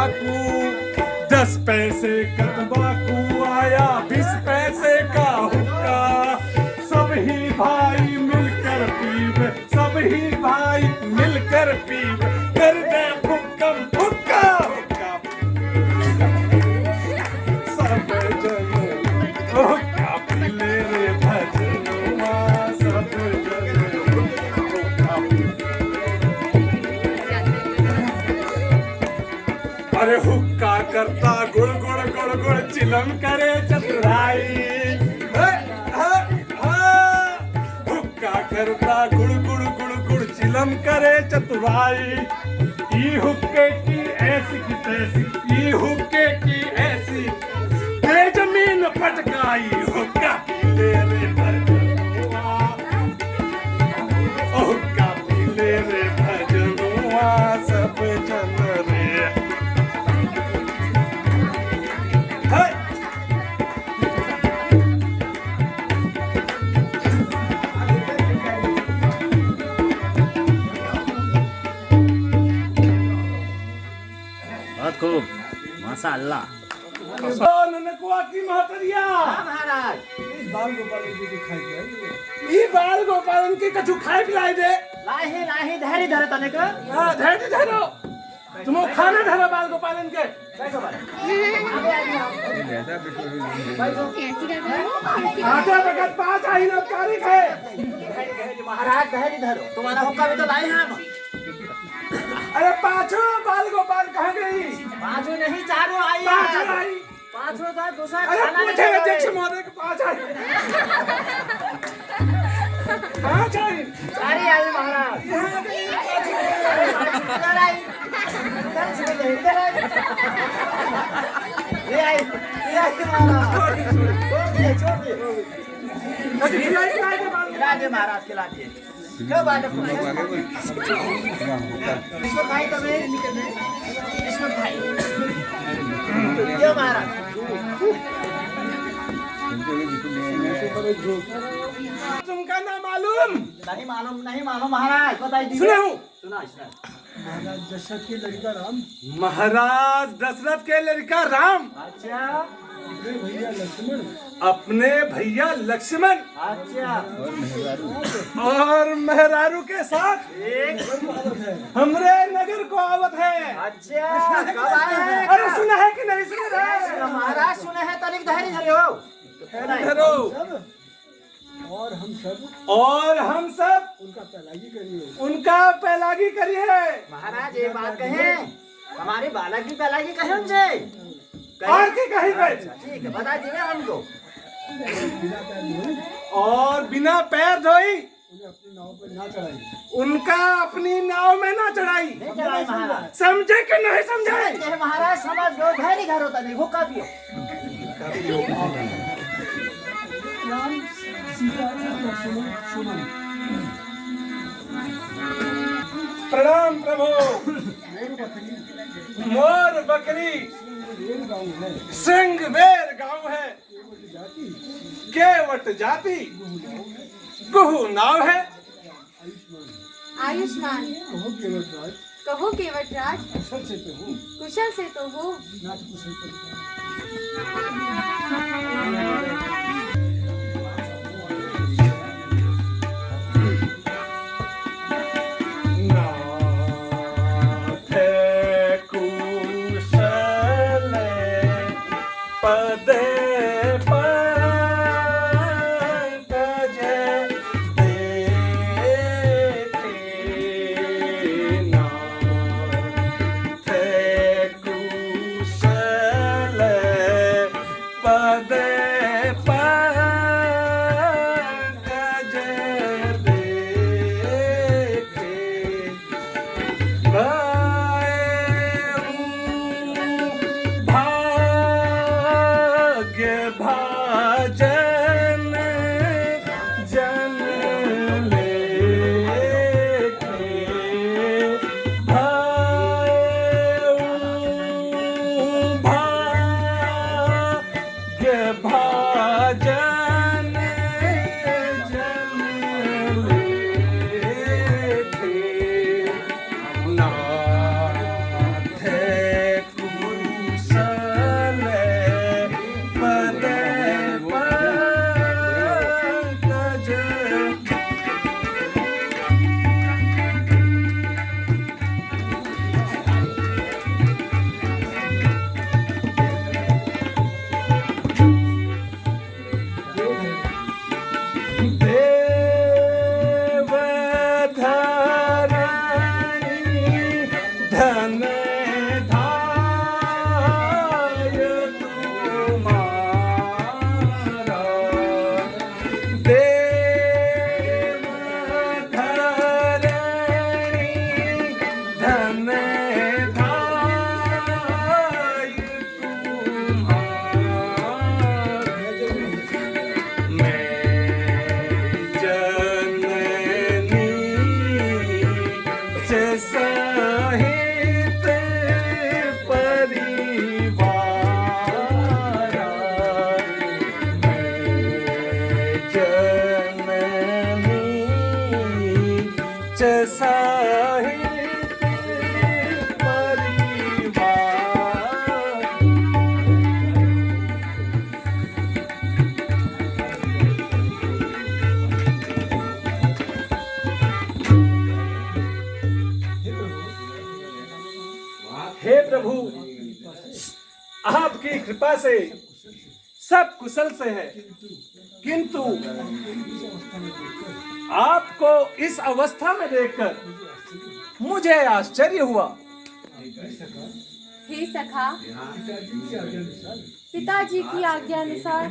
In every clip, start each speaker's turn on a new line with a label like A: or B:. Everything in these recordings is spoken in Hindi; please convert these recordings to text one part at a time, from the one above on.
A: तंबाकू, 10 पैसे का तंबाकू आया 20 पैसे का हुक्का, सब ही भाई मिलकर पीवे, सब ही भाई मिलकर पीवे, कर दे फुक्कम फुक्का हुक्का, सब जने हुक्का पी ले रे भजनुआ, सब जने हुक्का पी। अरे हुक्का करता गुड़ गुड़ गुड़ गुड़ चिलम करे चतुराई, हुक्का करता गुड़ गुड़ गुड़ गुड़ चिलम करे चतुराई, ई हुक्के की ऐसी की तैसी, ई हुक्के की ऐसी ये जमीन पटकाई, हुक्का पी ले रे भजनुआ, हुक्का पी ले रे भजनुआ, सब जन रे।
B: बहुत खूब माशाअल्लाह।
A: ननकुआ की महतरिया
C: महाराज
A: इस बाल गोपालन की खाई जाए, ई बाल गोपालन की कछु खाए पिलाए दे,
C: लाही लाही धैर्य धर तने का
A: हां धैर्य धरो, तुम खाना धरो बाल गोपालन के,
C: बैठो आगे
A: आधा वक्त पांच आई ना तारीख है,
C: महाराज धैर्य धरो, तुम्हारा हुक्का भी तो लाए हैं हम।
A: अरे पांचों बाल गोपाल कहाँ गई,
C: पांचों नहीं चारों आई
A: पांच आई,
C: पांचों का दूसरा
A: अरे
C: खाना
A: पूछे
C: नहीं
A: अध्यक्ष महोदय के पांच आई, पांच आई,
C: सारी आई महाराज इधर आई, इधर आई, ये आई महाराज, छोड़ दिए खिला दे महाराज, खिला दिए क्यों बात है, इसको खाई तभी इसको खाई क्यों महाराज,
A: तुमका ना मालूम,
C: नहीं मालूम महाराज, बताइए दीजिए।
A: सुना हूँ,
C: सुना
A: महाराज दशरथ के लड़का राम
C: अच्छा
A: अपने भैया लक्ष्मण
C: अच्छा
A: और मेहरारू के साथ
C: एक
A: हमरे नगर को आवत है।
C: अच्छा कब आए हैं?
A: अरे सुना है कि नहीं सुना है?
C: महाराज सुने हैं तनिक धैर्य धरे हो
A: धरो। और हम सब उनका पहलागी करिए।
C: महाराज ये बात कहें, हमारे बालक की पहलागी कहे उनसे,
A: और की कही गई,
C: ठीक है बता दीजिए हमको।
A: और बिना पैर धोई उनका अपनी नाव में ना चढ़ाई।
C: नहीं चढ़ाई महाराज,
A: समझे कि नहीं समझे?
C: कहे महाराज समझ लो, धैर्य धरो तनिक, हुक्का पियो।
A: प्रणाम प्रभु। मोर बकरी सिंगवेर गांव है, केवट जाति कुहू नाव है।
D: आयुष्मान कहो केवटराज, कुशल से तो हो।
A: तुम्हारा देव धरणी धन धाय तुम्हारा मैं जननी से सहित परिवारा मैं जननी से सहित परिवार। हे प्रभु, आपकी कृपा से सब कुशल से है, किंतु आपको इस अवस्था में देखकर मुझे आश्चर्य हुआ।
D: हे सखा, पिताजी की आज्ञा अनुसार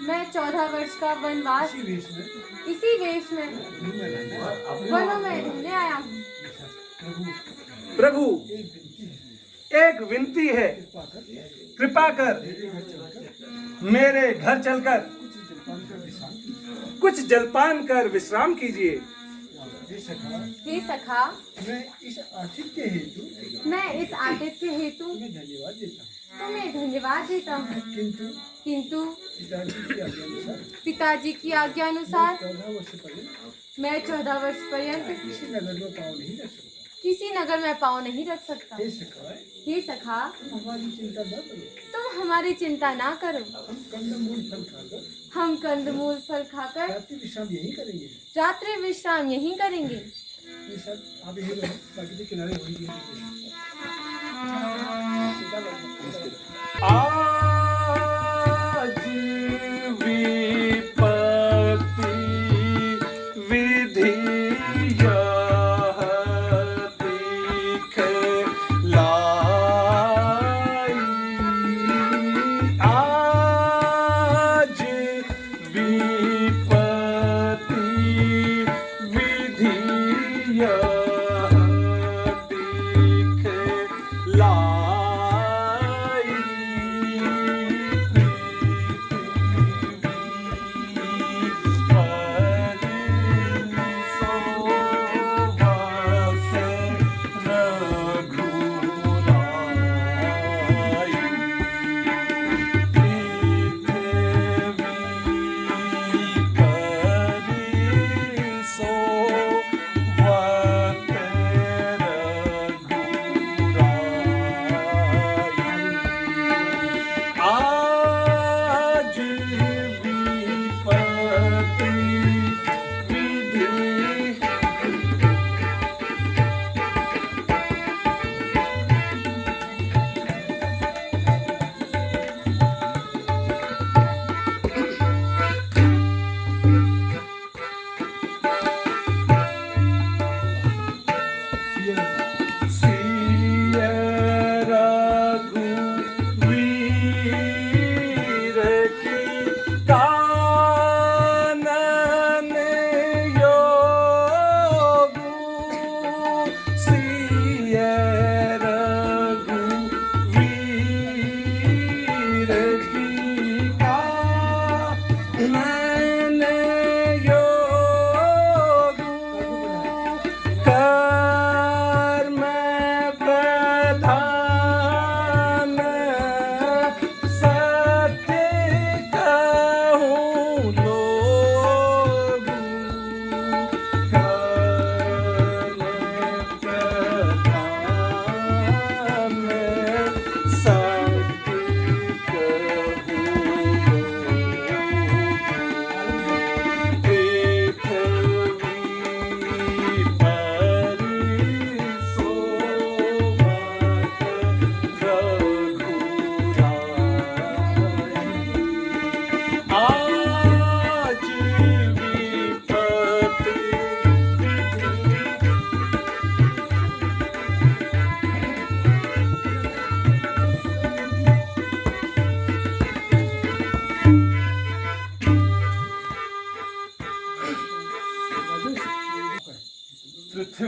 D: मैं 14 वर्ष का वनवास इसी वेश में वनों में ढूंढने आया हूँ।
A: प्रभु, एक विनती है, कृपा कर मेरे घर चलकर कुछ जलपान कर विश्राम कीजिए।
D: हे सखा,
C: मैं इस आतिथ्य हेतु
D: तुम्हें धन्यवाद देता हूँ, किंतु पिताजी की आज्ञा अनुसार मैं 14 वर्ष पर्यंत किसी नगर में पाँव नहीं रख सकता। हे सखा,
C: हमारी चिंता न करो,
D: तुम हमारी चिंता ना करो।
C: हम कंदमूल फल खाकर
D: हम कंदमूल फल खाकर
C: रात्रि विश्राम यही करेंगे।
D: रात्रि विश्राम यहीं करेंगे।
C: ये सब आप यही रहो, बाकी के किनारे होंगे।
A: आज विपत्ति विधि यह दिखलाई। आज विपत्ति विधि यह दिखलाई।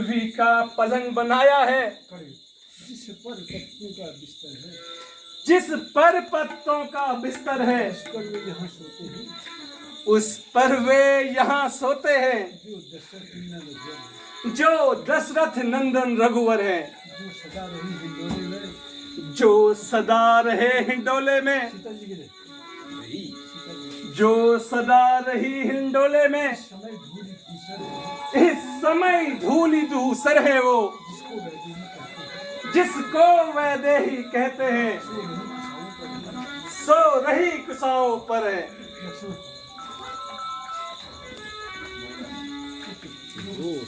A: पृथ्वी का पलंग बनाया है,
E: जिस पर पत्तों का बिस्तर है,
A: जिस पर पत्तों का बिस्तर है,
E: उस पर वे यहाँ सोते हैं,
A: उस पर वे यहाँ सोते हैं,
E: जो दशरथ नंदन रघुवर है,
A: जो दशरथ नंदन रघुवर है,
E: जो सदा रही हिंडोले में,
A: जो सदा रहे हिंडोले में,
E: सीता जी गिरे,
A: जो सदा रही हिंडोले में,
E: समय धूली धूसर है,
A: इस समय धूली धूसर है वो,
E: जिसको वैदेही कहते हैं,
A: जिसको वैदेही कहते हैं,
E: सो रही कुशाओं पर है।
A: सो रही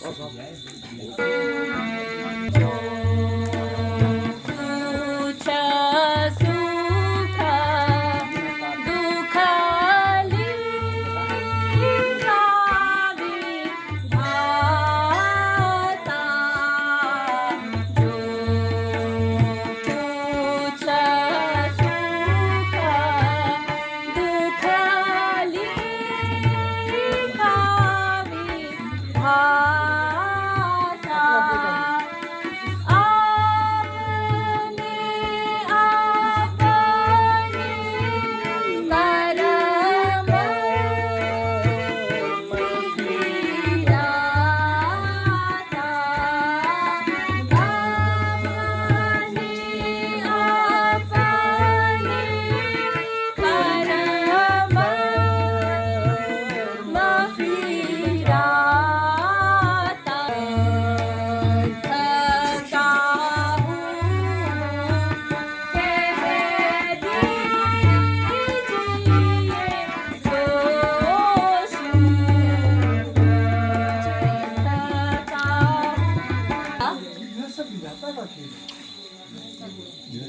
A: कुशाओं पर है।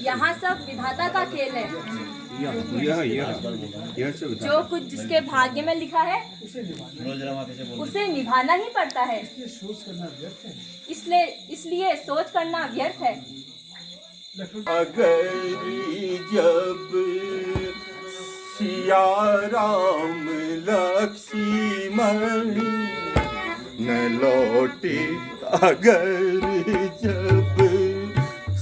D: यहाँ सब विधाता का खेल है। जो कुछ जिसके भाग्य में लिखा है उसे निभाना ही पड़ता है। इसलिए सोच करना व्यर्थ है।
C: अगर जब सिया राम लक्ष्मण न लौटे, अगर जब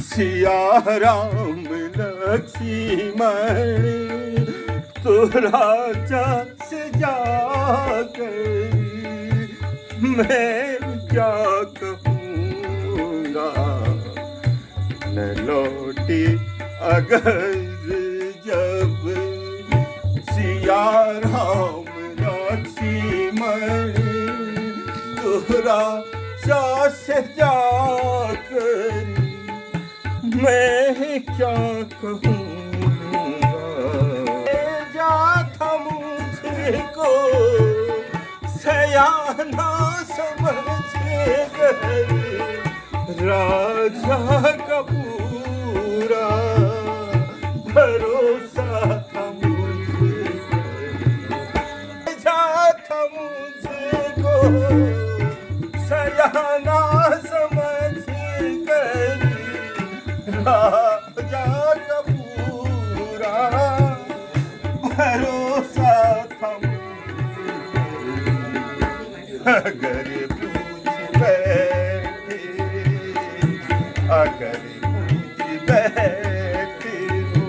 C: सिया राम लक्ष्मण तो राजा से जाकर मैं क्या कहूँगा, न लौटे अगर जब सिया राम लक्ष्मण तो राजा से जाकर मैं क्या कहूँगा। जा था मुझको सयाना समझ कर राजा का पूरा भरोसा था मुझे, जा था मुझको सयाना समझ कर राजा का पूरा भरोसा था मुझे। अगर पूछ बैठे, अगर पूछ बैठे हो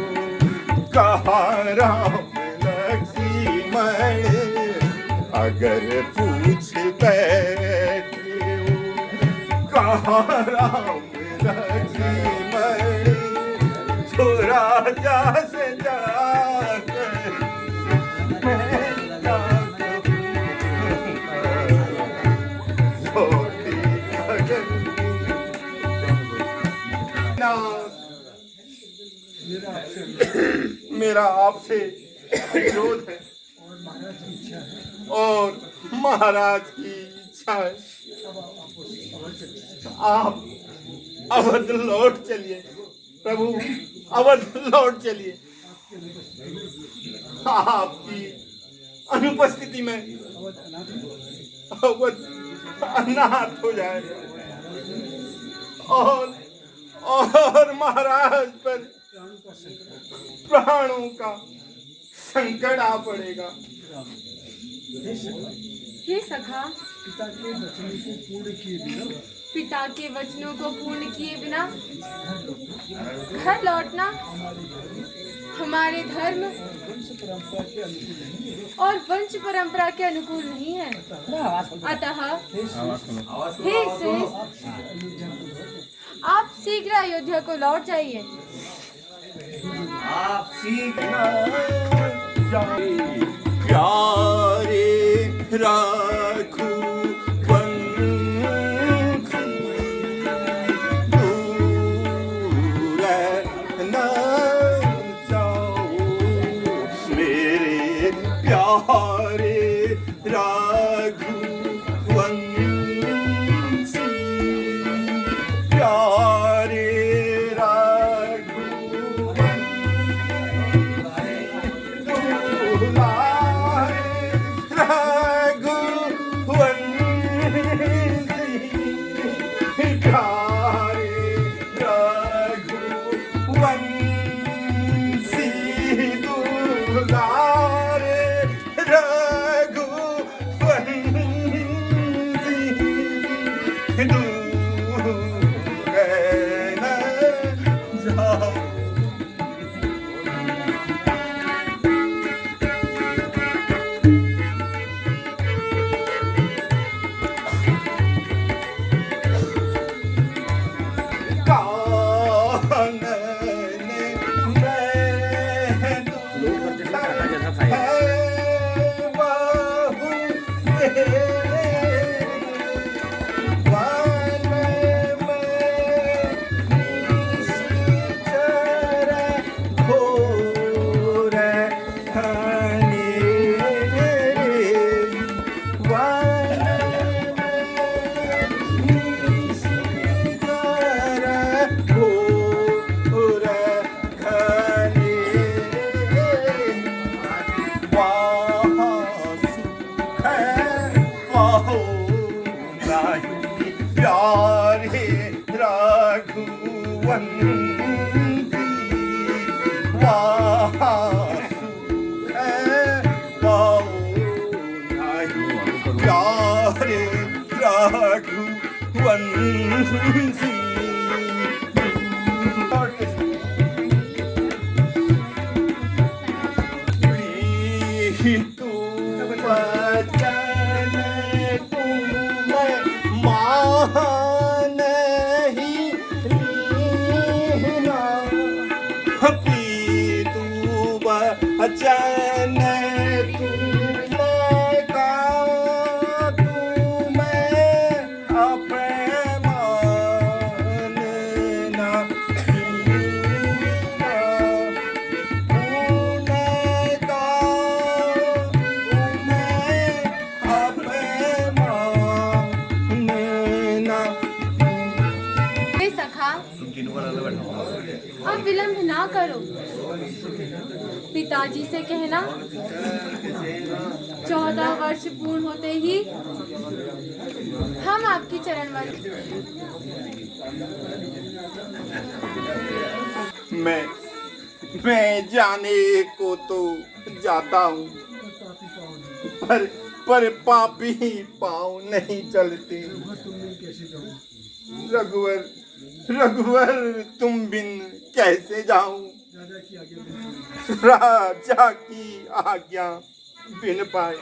C: कहाँ राम लक्ष्मण, अगर पूछ बैठे हो कहाँ राम लक्ष्मण, तो राजा से जाकर मैं क्या कहूँ। मेरा आपसे विरोध है और महाराज की इच्छा है। आप अवध लौट चलिए प्रभु, अवध लौट चलिए। आपकी अनुपस्थिति में अवध अनाथ हो जाएगा और महाराज पर प्राणों का संकट आ पड़ेगा।
D: हे सखा,
E: पिता के वचन को पूर्ण किए बिना
D: पिता के वचनों को पूर्ण किए बिना घर लौटना हमारे धर्म और वंश परंपरा के अनुकूल नहीं है। अतः हे श्रेष्ठ, आप शीघ्र अयोध्या को लौट जाइए।
C: आप सीखना प्यारे रघुवंशी, दूर न जाओ मेरे प्यारे रघुवंशी, प्यारे प्यारे रघुवंशी, वासु पाओ नहीं प्यारे रघुवंशी। तू वचन तुम मान ही लीना, तू वचन तुम का तुम्हें अपमान ना कीना, उनका तुम्हें अपमान ना।
D: हे सखा, अब विलंब ना करो। पिताजी से कहना 14 वर्ष पूर्ण होते ही हम आपकी चरणवत।
C: मैं जाने को तो जाता हूँ, पर पापी पाँव नहीं चलते। रघुवर तुम बिन कैसे जाऊं, राजा की आज्ञा बिन पाए।